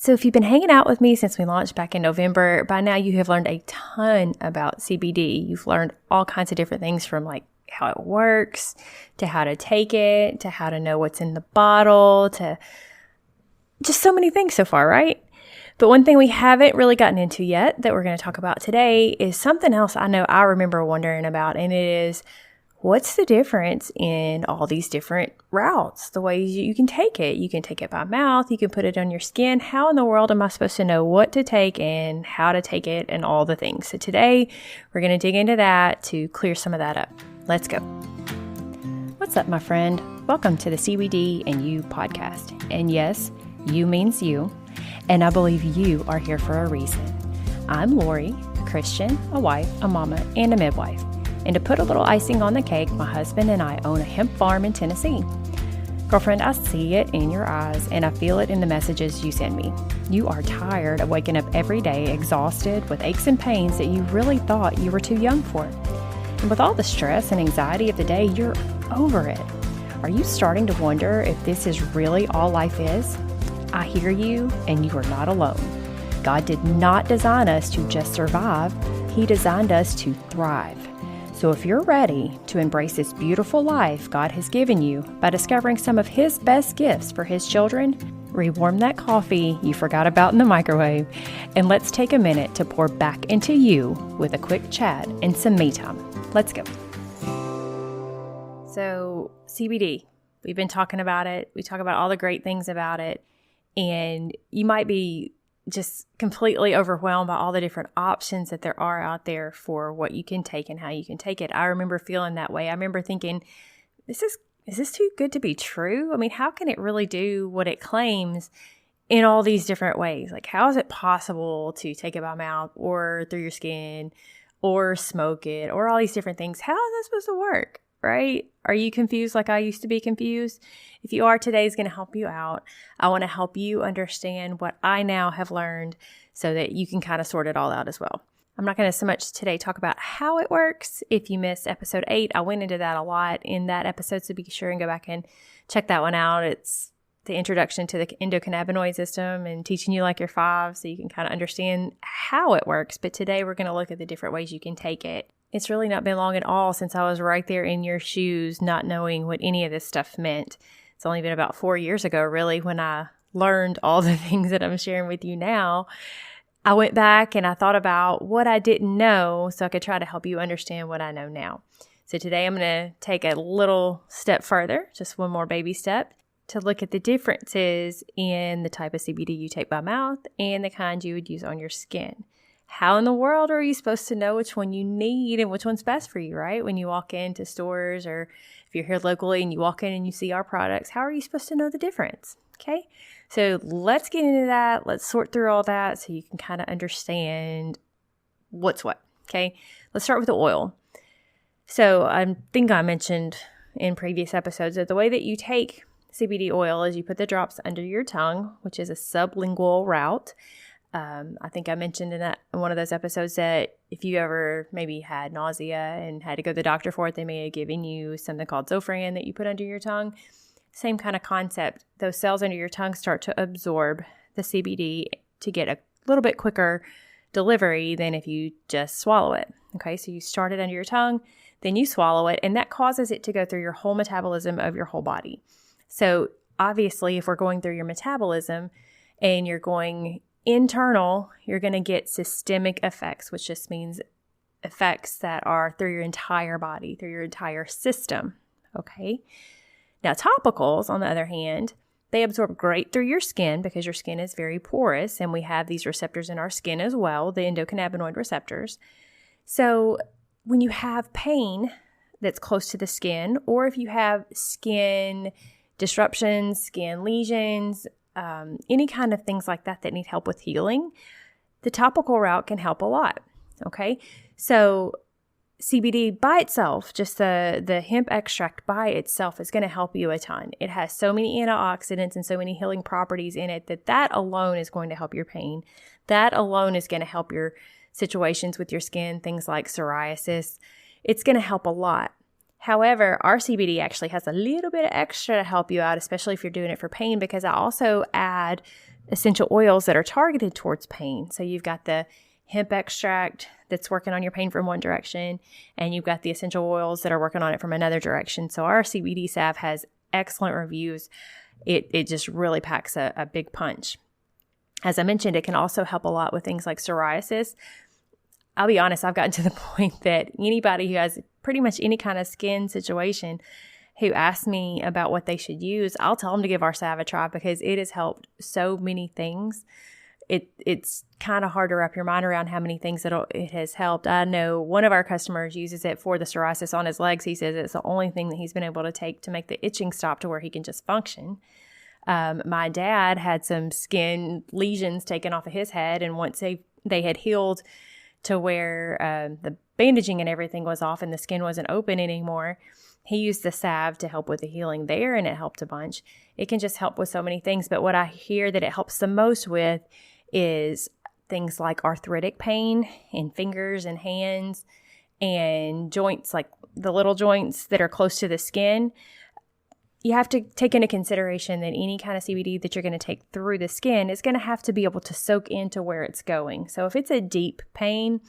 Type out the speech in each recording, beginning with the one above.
So if you've been hanging out with me since we launched back in November, by now you have learned a ton about CBD. You've learned all kinds of different things from like how it works, to how to take it, to how to know what's in the bottle, to just so many things so far, right? But one thing we haven't really gotten into yet that we're going to talk about today is something else I know I remember wondering about, and it is, what's the difference in all these different routes, the ways you can take it? You can take it by mouth, you can put it on your skin. How in the world am I supposed to know what to take and how to take it and all the things? So today we're going to dig into that to clear some of that up. Let's go. What's up, my friend? Welcome to the CBD and You podcast. And yes, you means you. And I believe you are here for a reason. I'm Lori, a Christian, a wife, a mama, and a midwife. And to put a little icing on the cake, my husband and I own a hemp farm in Tennessee. Girlfriend, I see it in your eyes, and I feel it in the messages you send me. You are tired of waking up every day exhausted with aches and pains that you really thought you were too young for. And with all the stress and anxiety of the day, you're over it. Are you starting to wonder if this is really all life is? I hear you, and you are not alone. God did not design us to just survive. He designed us to thrive. So if you're ready to embrace this beautiful life God has given you by discovering some of His best gifts for His children, rewarm that coffee you forgot about in the microwave, and let's take a minute to pour back into you with a quick chat and some me time. Let's go. So CBD, we've been talking about it. We talk about all the great things about it, and you might be just completely overwhelmed by all the different options that there are out there for what you can take and how you can take it. I remember feeling that way. I remember thinking, is this too good to be true? I mean, how can it really do what it claims in all these different ways? Like, how is it possible to take it by mouth or through your skin or smoke it or all these different things? How is that supposed to work? Right? Are you confused like I used to be confused? If you are, today is going to help you out. I want to help you understand what I now have learned so that you can kind of sort it all out as well. I'm not going to so much today talk about how it works. If you missed episode 8, I went into that a lot in that episode, so be sure and go back and check that one out. It's the introduction to the endocannabinoid system and teaching you like you're 5 so you can kind of understand how it works. But today we're going to look at the different ways you can take it. It's really not been long at all since I was right there in your shoes, not knowing what any of this stuff meant. It's only been about 4 years ago, really, when I learned all the things that I'm sharing with you now. I went back and I thought about what I didn't know so I could try to help you understand what I know now. So today I'm going to take a little step further, just one more baby step, to look at the differences in the type of CBD you take by mouth and the kind you would use on your skin. How in the world are you supposed to know which one you need and which one's best for you, right? When you walk into stores, or if you're here locally and you walk in and you see our products, how are you supposed to know the difference? Okay, so let's get into that. Let's sort through all that so you can kind of understand what's what. Okay, let's start with the oil. So I think I mentioned in previous episodes that the way that you take CBD oil is you put the drops under your tongue, which is a sublingual route. I think I mentioned in one of those episodes that if you ever maybe had nausea and had to go to the doctor for it, they may have given you something called Zofran that you put under your tongue. Same kind of concept. Those cells under your tongue start to absorb the CBD to get a little bit quicker delivery than if you just swallow it. Okay, so you start it under your tongue, then you swallow it, and that causes it to go through your whole metabolism of your whole body. So obviously, if we're going through your metabolism and you're going internal, you're going to get systemic effects, which just means effects that are through your entire body, through your entire system. Okay. Now, topicals, on the other hand, they absorb great through your skin because your skin is very porous, and we have these receptors in our skin as well, the endocannabinoid receptors. So when you have pain that's close to the skin, or if you have skin disruptions, skin lesions, any kind of things like that need help with healing, the topical route can help a lot. Okay, so CBD by itself, just the hemp extract by itself, is going to help you a ton. It has so many antioxidants and so many healing properties in it that alone is going to help your pain. That alone is going to help your situations with your skin, things like psoriasis. It's going to help a lot. However, our CBD actually has a little bit of extra to help you out, especially if you're doing it for pain, because I also add essential oils that are targeted towards pain. So you've got the hemp extract that's working on your pain from one direction, and you've got the essential oils that are working on it from another direction. So our CBD salve has excellent reviews. It just really packs a big punch. As I mentioned, it can also help a lot with things like psoriasis. I'll be honest, I've gotten to the point that anybody who has pretty much any kind of skin situation who asks me about what they should use, I'll tell them to give our salve a try because it has helped so many things. It's kind of hard to wrap your mind around how many things it has helped. I know one of our customers uses it for the psoriasis on his legs. He says it's the only thing that he's been able to take to make the itching stop to where he can just function. My dad had some skin lesions taken off of his head, and once they had healed to where the bandaging and everything was off and the skin wasn't open anymore, he used the salve to help with the healing there, and it helped a bunch. It can just help with so many things, but what I hear that it helps the most with is things like arthritic pain in fingers and hands and joints, like the little joints that are close to the skin. You have to take into consideration that any kind of CBD that you're going to take through the skin is going to have to be able to soak into where it's going. So if it's a deep pain,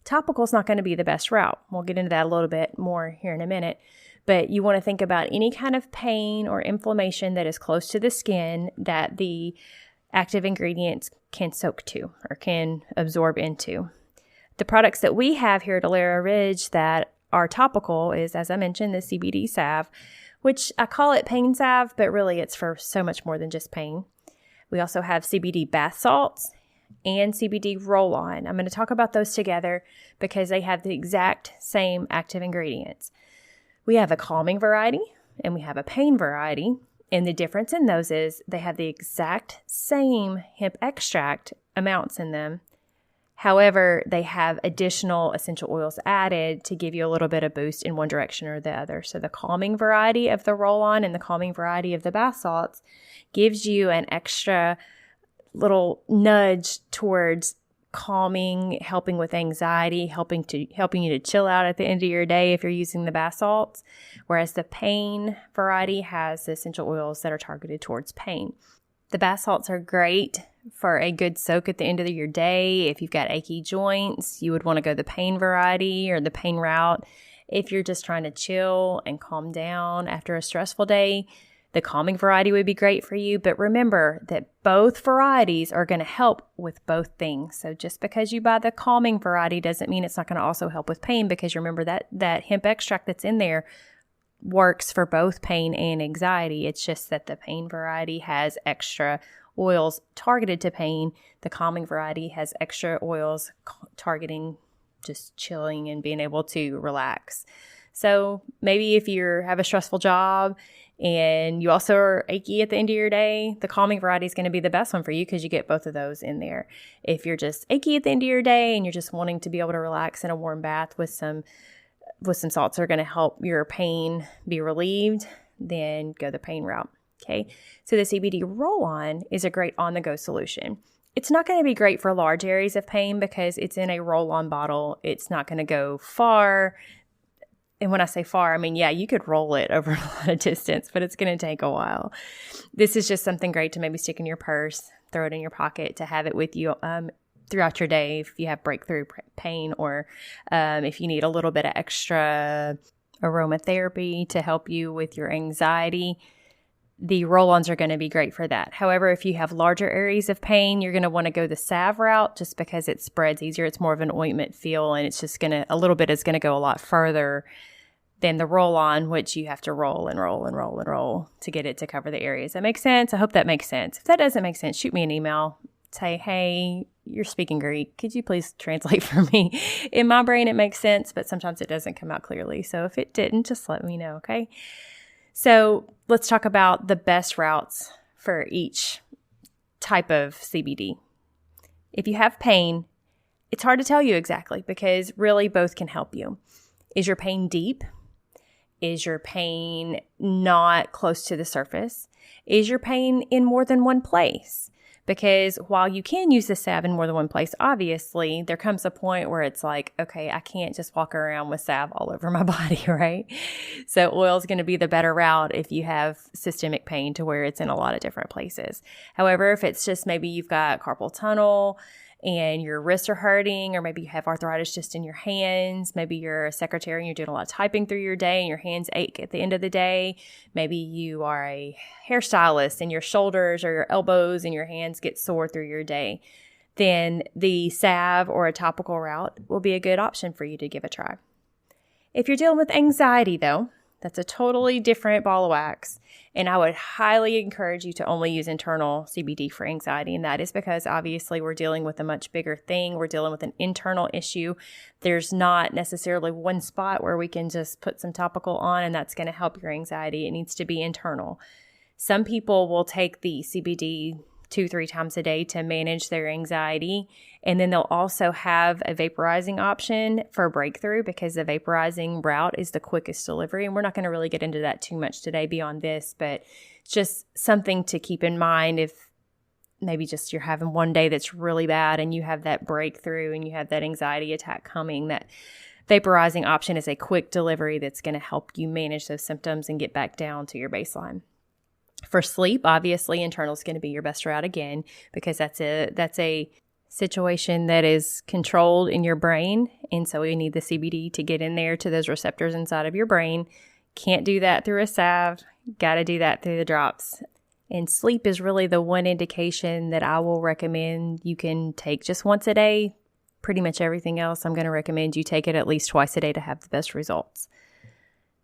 topical is not going to be the best route. We'll get into that a little bit more here in a minute. But you want to think about any kind of pain or inflammation that is close to the skin that the active ingredients can soak to or can absorb into. The products that we have here at Alara Ridge that are topical is, as I mentioned, the CBD salve, which I call it pain salve, but really it's for so much more than just pain. We also have CBD bath salts and CBD roll-on. I'm going to talk about those together because they have the exact same active ingredients. We have a calming variety and we have a pain variety. And the difference in those is they have the exact same hemp extract amounts in them. However, they have additional essential oils added to give you a little bit of boost in one direction or the other. So the calming variety of the roll-on and the calming variety of the bath salts gives you an extra little nudge towards calming, helping with anxiety, helping you to chill out at the end of your day if you're using the bath salts, whereas the pain variety has the essential oils that are targeted towards pain. The bath salts are great for a good soak at the end of your day. If you've got achy joints, you would want to go the pain variety or the pain route. If you're just trying to chill and calm down after a stressful day, the calming variety would be great for you, but remember that both varieties are going to help with both things. So just because you buy the calming variety doesn't mean it's not going to also help with pain, because remember that hemp extract that's in there works for both pain and anxiety. It's just that the pain variety has extra oils targeted to pain. The calming variety has extra oils targeting just chilling and being able to relax. So maybe if you have a stressful job and you also are achy at the end of your day, the calming variety is going to be the best one for you because you get both of those in there. If you're just achy at the end of your day and you're just wanting to be able to relax in a warm bath with some salts that are going to help your pain be relieved, then go the pain route. Okay, so the CBD roll-on is a great on-the-go solution. It's not going to be great for large areas of pain because it's in a roll-on bottle. It's not going to go far. And when I say far, I mean, yeah, you could roll it over a lot of distance, but it's going to take a while. This is just something great to maybe stick in your purse, throw it in your pocket, to have it with you throughout your day if you have breakthrough pain, or if you need a little bit of extra aromatherapy to help you with your anxiety. The roll-ons are going to be great for that. However, if you have larger areas of pain, you're going to want to go the salve route just because it spreads easier. It's more of an ointment feel, and it's just a little bit is going to go a lot further than the roll-on, which you have to roll and roll and roll and roll to get it to cover the areas. That makes sense? I hope that makes sense. If that doesn't make sense, shoot me an email. Say, hey, you're speaking Greek. Could you please translate for me? In my brain, it makes sense, but sometimes it doesn't come out clearly. So if it didn't, just let me know, okay? So let's talk about the best routes for each type of CBD. If you have pain, it's hard to tell you exactly because really both can help you. Is your pain deep? Is your pain not close to the surface? Is your pain in more than one place? Because while you can use the salve in more than one place, obviously, there comes a point where it's like, okay, I can't just walk around with salve all over my body, right? So oil is going to be the better route if you have systemic pain to where it's in a lot of different places. However, if it's just maybe you've got carpal tunnel and your wrists are hurting, or maybe you have arthritis just in your hands, maybe you're a secretary and you're doing a lot of typing through your day and your hands ache at the end of the day, maybe you are a hairstylist and your shoulders or your elbows and your hands get sore through your day, then the salve or a topical route will be a good option for you to give a try. If you're dealing with anxiety though, that's a totally different ball of wax. And I would highly encourage you to only use internal CBD for anxiety. And that is because obviously we're dealing with a much bigger thing. We're dealing with an internal issue. There's not necessarily one spot where we can just put some topical on and that's going to help your anxiety. It needs to be internal. Some people will take the CBD 2-3 times a day to manage their anxiety. And then they'll also have a vaporizing option for breakthrough because the vaporizing route is the quickest delivery. And we're not going to really get into that too much today beyond this, but it's just something to keep in mind if maybe just you're having one day that's really bad and you have that breakthrough and you have that anxiety attack coming, that vaporizing option is a quick delivery that's going to help you manage those symptoms and get back down to your baseline. For sleep, obviously, internal is going to be your best route again because that's a situation that is controlled in your brain. And so we need the CBD to get in there to those receptors inside of your brain. Can't do that through a salve. Got to do that through the drops. And sleep is really the one indication that I will recommend you can take just once a day. Pretty much everything else, I'm going to recommend you take it at least twice a day to have the best results.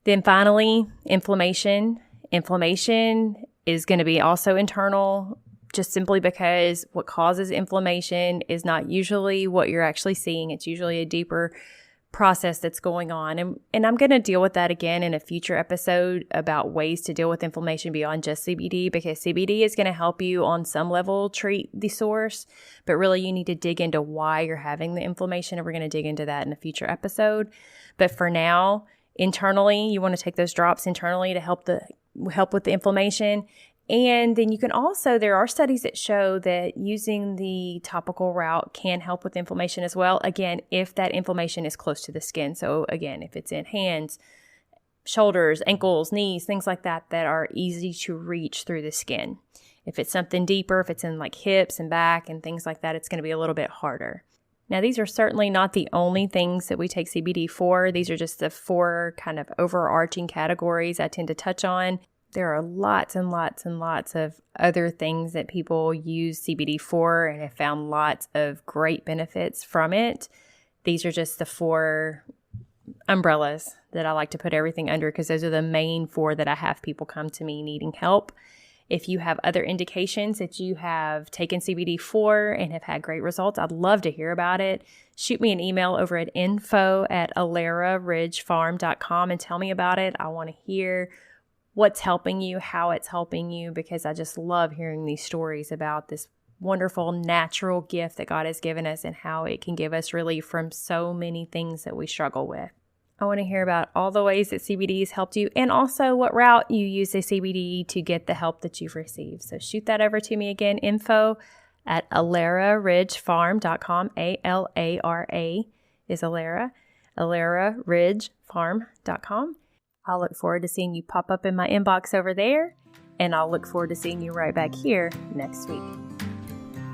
Then finally, inflammation. Inflammation is going to be also internal, just simply because what causes inflammation is not usually what you're actually seeing. It's usually a deeper process that's going on. And I'm going to deal with that again in a future episode about ways to deal with inflammation beyond just CBD, because CBD is going to help you on some level treat the source, but really you need to dig into why you're having the inflammation. And we're going to dig into that in a future episode. But for now, internally, you want to take those drops internally to help with the inflammation. And then you can also, there are studies that show that using the topical route can help with inflammation as well. Again, if that inflammation is close to the skin. So again, if it's in hands, shoulders, ankles, knees, things like that, that are easy to reach through the skin. If it's something deeper, if it's in like hips and back and things like that, it's going to be a little bit harder. Now, these are certainly not the only things that we take CBD for. These are just the 4 kind of overarching categories I tend to touch on. There are lots and lots and lots of other things that people use CBD for and have found lots of great benefits from it. These are just the 4 umbrellas that I like to put everything under because those are the main 4 that I have people come to me needing help. If you have other indications that you have taken CBD for and have had great results, I'd love to hear about it. Shoot me an email over at info@aleraridgefarm.com and tell me about it. I want to hear what's helping you, how it's helping you, because I just love hearing these stories about this wonderful natural gift that God has given us and how it can give us relief from so many things that we struggle with. I want to hear about all the ways that CBD has helped you and also what route you use the CBD to get the help that you've received. So shoot that over to me again, info@aleraridgefarm.com. ALARA is Alera, aleraridgefarm.com. I'll look forward to seeing you pop up in my inbox over there, and I'll look forward to seeing you right back here next week.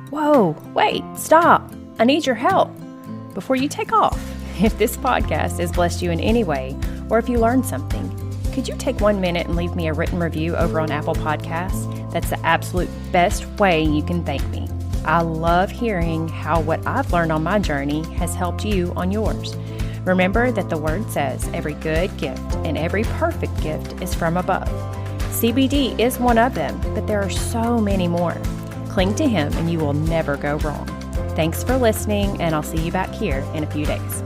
Whoa, wait, stop. I need your help. Before you take off, if this podcast has blessed you in any way, or if you learned something, could you take 1 minute and leave me a written review over on Apple Podcasts? That's the absolute best way you can thank me. I love hearing how what I've learned on my journey has helped you on yours. Remember that the Word says every good gift and every perfect gift is from above. CBD is one of them, but there are so many more. Cling to Him and you will never go wrong. Thanks for listening, and I'll see you back here in a few days.